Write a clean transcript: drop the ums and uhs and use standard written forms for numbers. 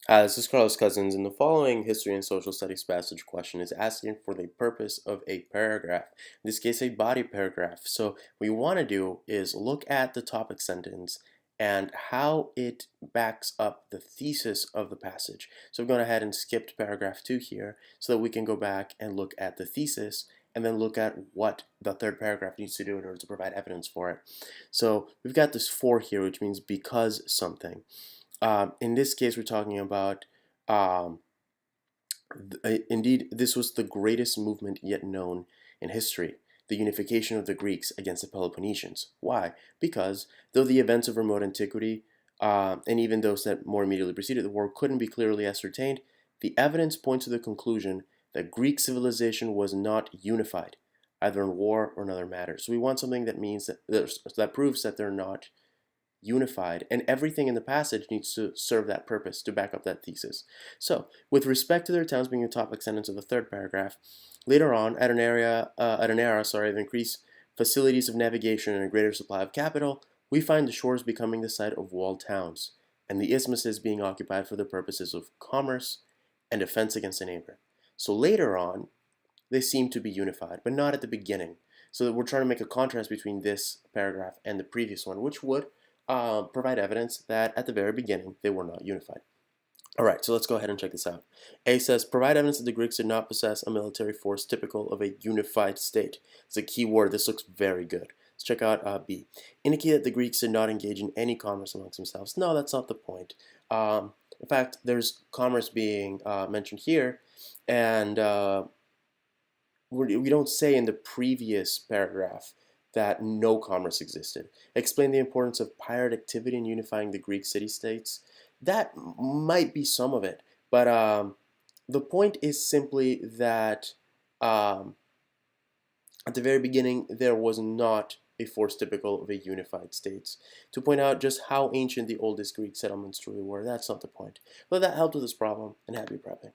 This is Carlos Cousins, and the following history and social studies passage question is asking for the purpose of a paragraph, in this case a body paragraph. So what we want to do is look at the topic sentence and how it backs up the thesis of the passage. So I've gone ahead and skipped paragraph 2 here so that we can go back and look at the thesis and then look at what the third paragraph needs to do in order to provide evidence for it. So we've got this for here, which means because something. In this case, we're talking about, um, indeed, this was the greatest movement yet known in history, the unification of the Greeks against the Peloponnesians. Why? Because though the events of remote antiquity, and even those that more immediately preceded the war, couldn't be clearly ascertained, the evidence points to the conclusion that Greek civilization was not unified, either in war or in other matters. So we want something that means that proves that they're not unified, and everything in the passage needs to serve that purpose to back up that thesis. So, with respect to their towns being the topic sentence of the third paragraph, later on, at an era of increased facilities of navigation and a greater supply of capital, we find the shores becoming the site of walled towns, and the isthmuses being occupied for the purposes of commerce and defense against a neighbor. So later on, they seem to be unified, but not at the beginning. So we're trying to make a contrast between this paragraph and the previous one, which would provide evidence that at the very beginning they were not unified. All right, so let's go ahead and check this out. A says, provide evidence that the Greeks did not possess a military force typical of a unified state. It's a key word. This looks very good. Let's check out B. Indicate that the Greeks did not engage in any commerce amongst themselves. No, that's not the point. In fact, there's commerce being mentioned here, and we don't say in the previous paragraph that no commerce existed. Explain the importance of pirate activity in unifying the Greek city-states. That might be some of it, but the point is simply that at the very beginning there was not a force typical of a unified states. To point out just how ancient the oldest Greek settlements truly were, that's not the point. But that helped with this problem, and happy prepping.